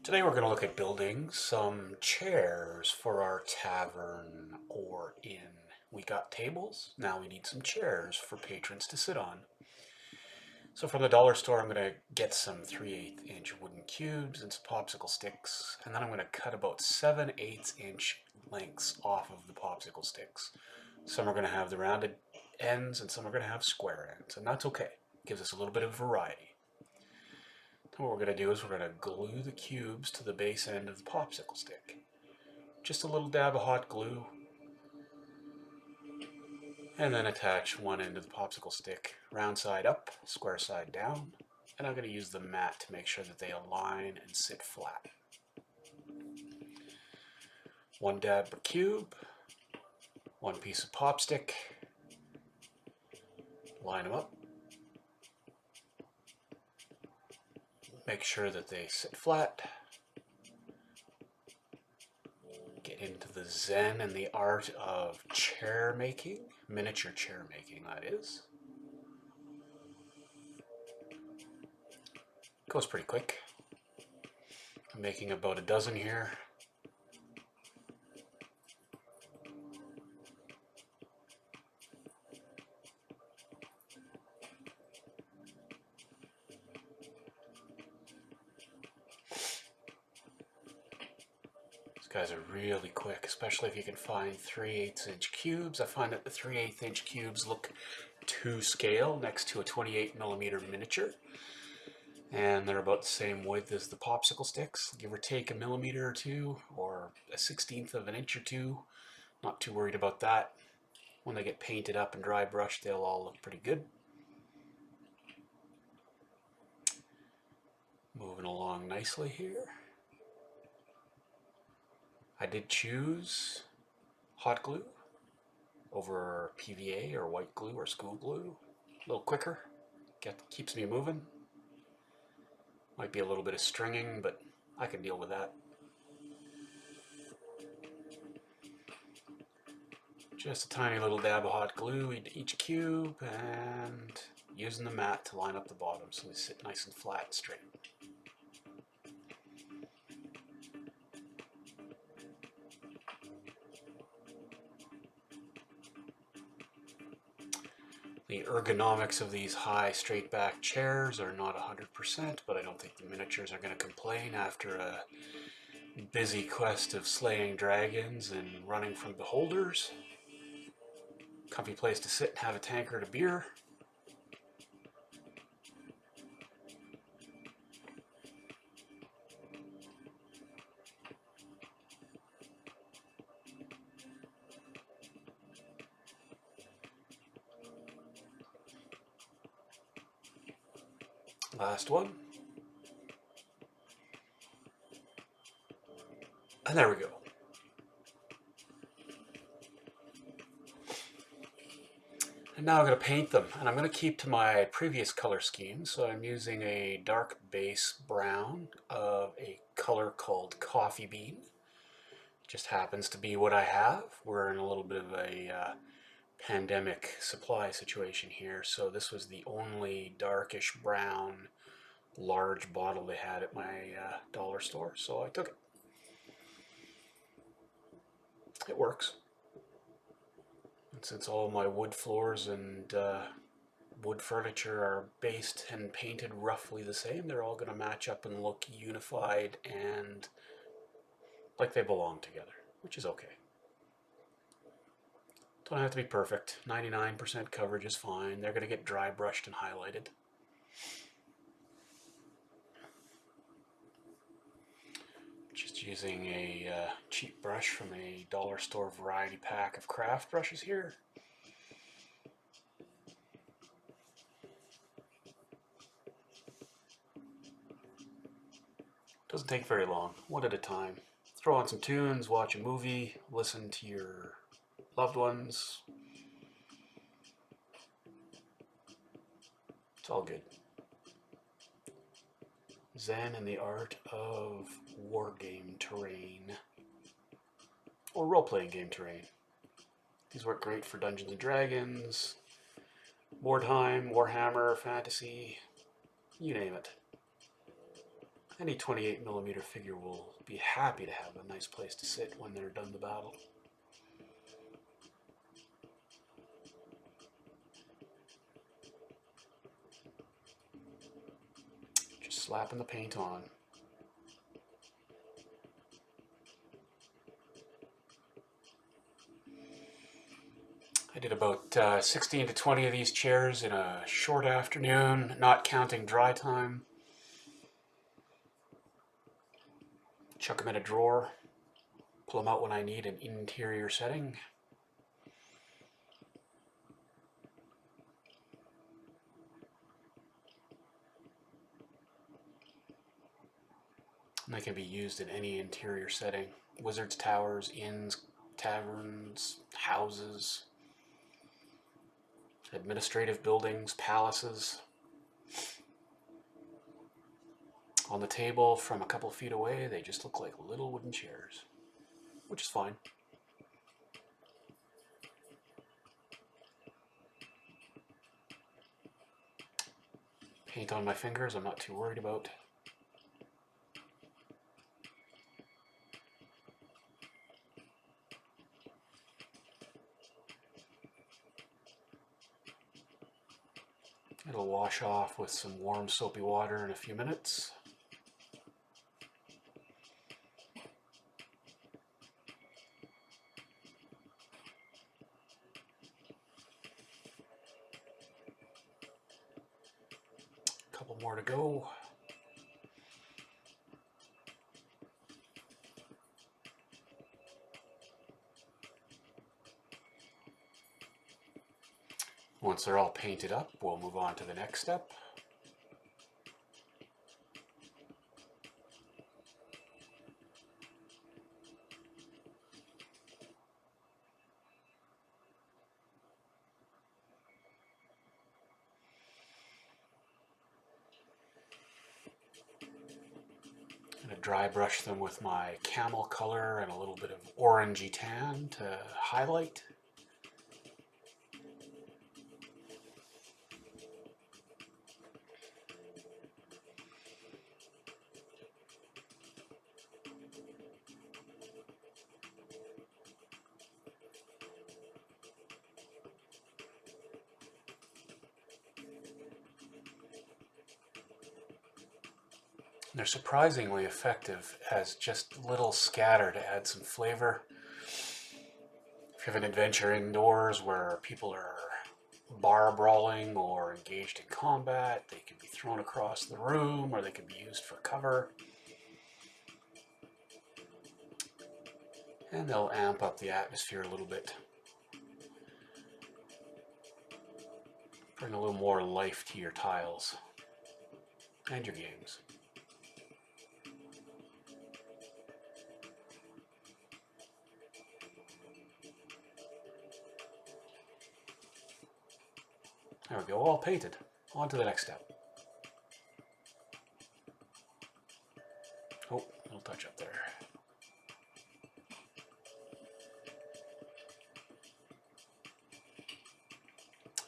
Today we're going to look at building some chairs for our tavern or inn. We got tables, now we need some chairs for patrons to sit on. So from the dollar store I'm going to get some 3/8 inch wooden cubes and some popsicle sticks, and then I'm going to cut about 7/8 inch lengths off of the popsicle sticks. Some are going to have the rounded ends and some are going to have square ends, and that's okay. It gives us a little bit of variety. What we're going to do is we're going to glue the cubes to the base end of the popsicle stick. Just a little dab of hot glue, and then attach one end of the popsicle stick round side up, square side down, and I'm going to use the mat to make sure that they align and sit flat. One dab per cube, one piece of pop stick, line them up. Make sure that they sit flat. Get into the zen and the art of chair making, miniature chair making, that is. Goes pretty quick. I'm making about a dozen here. These guys are really quick, especially if you can find 3/8 inch cubes. I find that the 3/8 inch cubes look to scale next to a 28mm miniature. And they're about the same width as the popsicle sticks, give or take a millimeter or two, or a 1/16 of an inch or two. Not too worried about that. When they get painted up and dry brushed, they'll all look pretty good. Moving along nicely here. I did choose hot glue over PVA or white glue or school glue. A little quicker, keeps me moving. Might be a little bit of stringing, but I can deal with that. Just a tiny little dab of hot glue into each cube and using the mat to line up the bottom so they sit nice and flat and straight. The ergonomics of these high straight back chairs are not 100%, but I don't think the miniatures are going to complain after a busy quest of slaying dragons and running from beholders. Comfy place to sit and have a tankard of beer. Last one. And there we go. And now I'm going to paint them, and I'm going to keep to my previous color scheme. So I'm using a dark base brown of a color called coffee bean. Just happens to be what I have. We're in a little bit of a pandemic supply situation here, so this was the only darkish brown large bottle they had at my dollar store, so I took it. It works. And since all my wood floors and wood furniture are based and painted roughly the same, they're all going to match up and look unified and like they belong together, which is okay. Don't have to be perfect. 99% coverage is fine. They're going to get dry brushed and highlighted. Just using a cheap brush from a dollar store variety pack of craft brushes here. Doesn't take very long, one at a time. Throw on some tunes, watch a movie, listen to your loved ones. It's all good. Zen and the art of wargame terrain. Or role-playing game terrain. These work great for Dungeons and Dragons, Mordheim, Warhammer, Fantasy, you name it. Any 28mm figure will be happy to have a nice place to sit when they're done the battle. Just slapping the paint on. I did about 16 to 20 of these chairs in a short afternoon, not counting dry time. Chuck them in a drawer, pull them out when I need an interior setting. And they can be used in any interior setting. Wizards' towers, inns, taverns, houses, administrative buildings, palaces. On the table from a couple feet away, they just look like little wooden chairs, which is fine. Paint on my fingers, I'm not too worried about. It'll wash off with some warm soapy water in a few minutes. A couple more to go. Once they're all painted up, we'll move on to the next step. I'm going to dry brush them with my camel color and a little bit of orangey tan to highlight. They're surprisingly effective as just little scatter to add some flavor. If you have an adventure indoors where people are bar brawling or engaged in combat, they can be thrown across the room or they can be used for cover. And they'll amp up the atmosphere a little bit. Bring a little more life to your tiles and your games. There we go, all painted. On to the next step. Oh, little touch up there.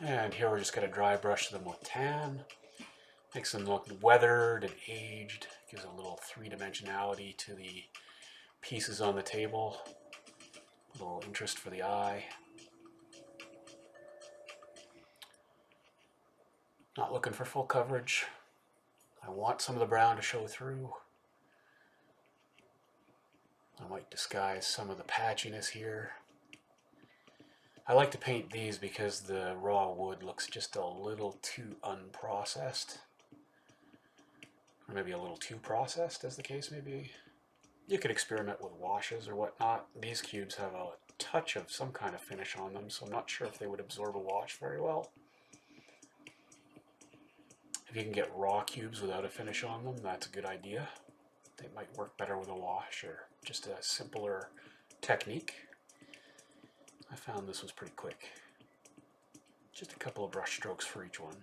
And here we're just going to dry brush them with tan. Makes them look weathered and aged. Gives a little three-dimensionality to the pieces on the table. A little interest for the eye. Not looking for full coverage. I want some of the brown to show through. I might disguise some of the patchiness here. I like to paint these because the raw wood looks just a little too unprocessed. Or maybe a little too processed, as the case may be. You could experiment with washes or whatnot. These cubes have a touch of some kind of finish on them, so I'm not sure if they would absorb a wash very well. If you can get raw cubes without a finish on them, that's a good idea. They might work better with a wash or just a simpler technique. I found this was pretty quick. Just a couple of brush strokes for each one.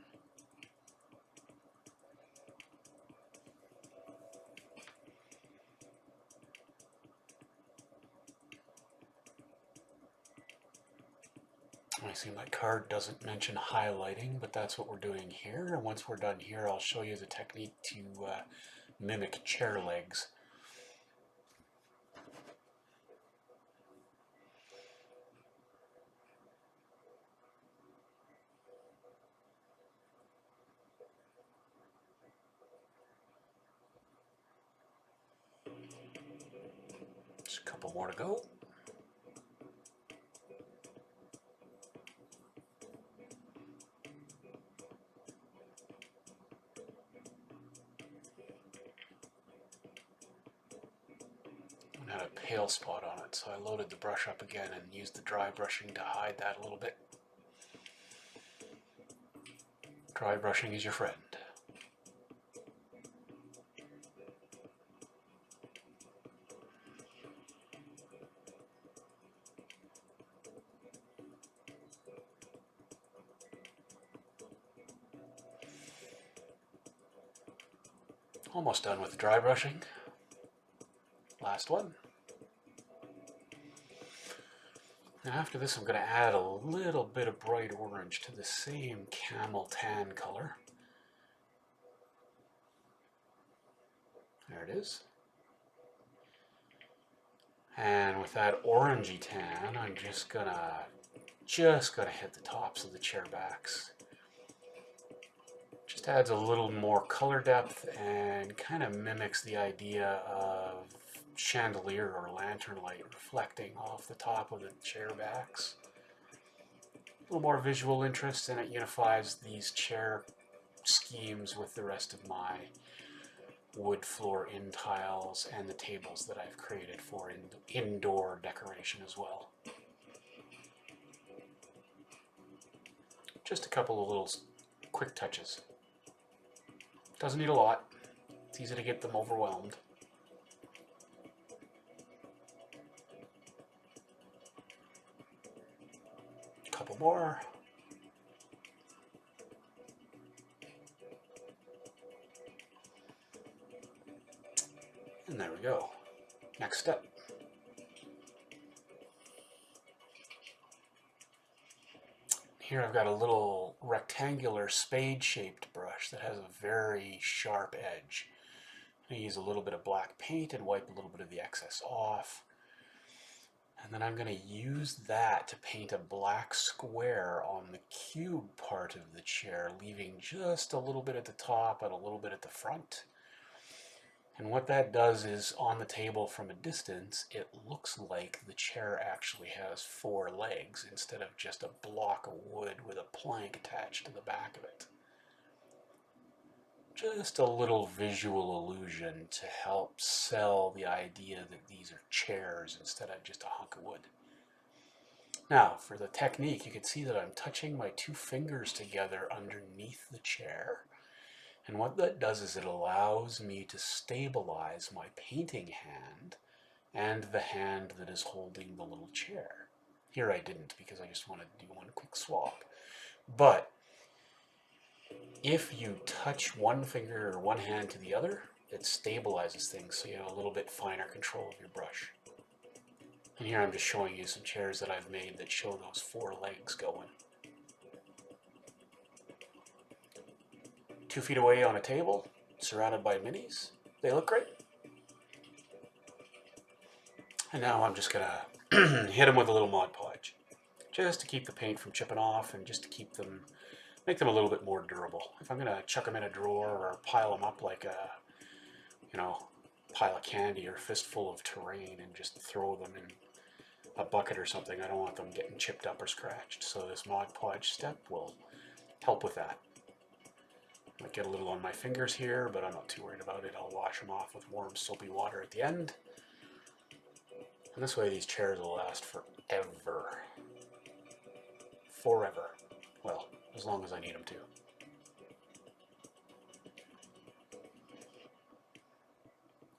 I see my card doesn't mention highlighting, but that's what we're doing here. And once we're done here, I'll show you the technique to mimic chair legs. Just a couple more to go. And had a pale spot on it, so I loaded the brush up again and used the dry brushing to hide that a little bit. Dry brushing is your friend. Almost done with the dry brushing. Last one. Now after this I'm going to add a little bit of bright orange to the same camel tan color. There it is. And with that orangey tan, I'm just gonna hit the tops of the chair backs. Just adds a little more color depth and kind of mimics the idea of chandelier or lantern light reflecting off the top of the chair backs. A little more visual interest, and it unifies these chair schemes with the rest of my wood floor in tiles and the tables that I've created for indoor decoration as well. Just a couple of little quick touches. Doesn't need a lot. It's easy to get them overwhelmed. A couple more. And there we go. Next step. Here I've got a little rectangular spade-shaped brush that has a very sharp edge. I'm going to use a little bit of black paint and wipe a little bit of the excess off. And then I'm going to use that to paint a black square on the cube part of the chair, leaving just a little bit at the top and a little bit at the front. And what that does is, on the table from a distance, it looks like the chair actually has 4 legs instead of just a block of wood with a plank attached to the back of it. Just a little visual illusion to help sell the idea that these are chairs instead of just a hunk of wood. Now, for the technique, you can see that I'm touching my 2 fingers together underneath the chair. And what that does is it allows me to stabilize my painting hand and the hand that is holding the little chair. Here I didn't because I just wanted to do one quick swap. But if you touch one finger or one hand to the other, it stabilizes things so you have a little bit finer control of your brush. And here I'm just showing you some chairs that I've made that show those 4 legs going. 2 feet away on a table, surrounded by minis. They look great. And now I'm just gonna hit them with a little Mod Podge, just to keep the paint from chipping off and just to keep them, make them a little bit more durable. If I'm gonna chuck them in a drawer or pile them up like a, pile of candy or fistful of terrain and just throw them in a bucket or something, I don't want them getting chipped up or scratched. So this Mod Podge step will help with that. Might get a little on my fingers here, but I'm not too worried about it. I'll wash them off with warm soapy water at the end. And this way these chairs will last forever. Forever. Well, as long as I need them to.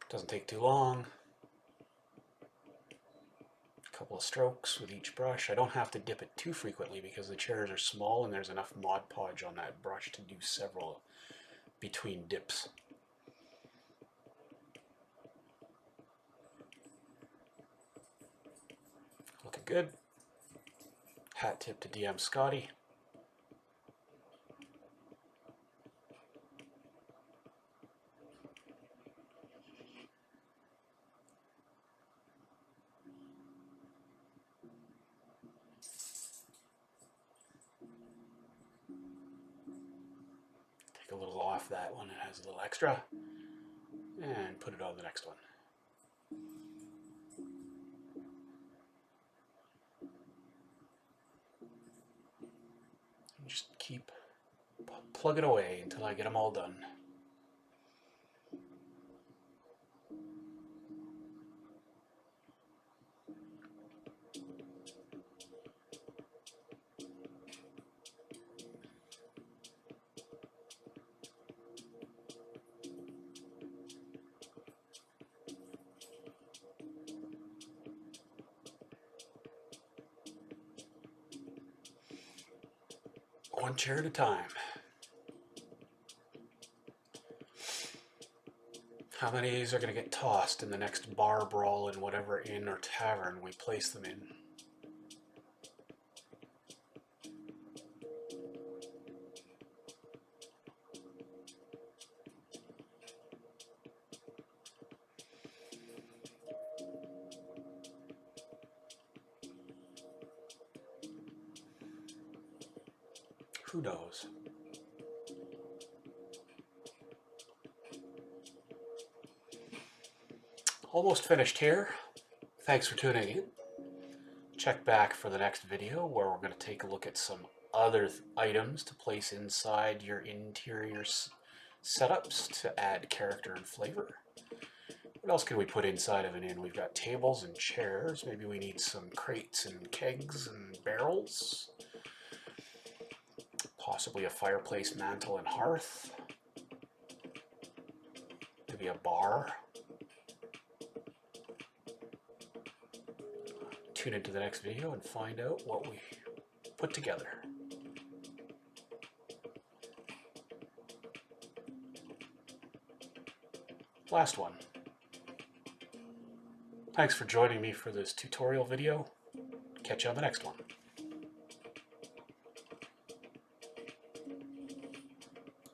Doesn't take too long. A couple of strokes with each brush. I don't have to dip it too frequently because the chairs are small and there's enough Mod Podge on that brush to do several between dips. Looking good. Hat tip to DM Scotty. off that one. It has a little extra. And put it on the next one. And just keep plugging away until I get them all done. One chair at a time. How many of these are going to get tossed in the next bar brawl in whatever inn or tavern we place them in? Who knows? Almost finished here. Thanks for tuning in. Check back for the next video where we're going to take a look at some other items to place inside your interior setups to add character and flavor. What else can we put inside of an inn? We've got tables and chairs. Maybe we need some crates and kegs and barrels. Possibly a fireplace, mantle, and hearth. Maybe a bar. Tune into the next video and find out what we put together. Last one. Thanks for joining me for this tutorial video. Catch you on the next one.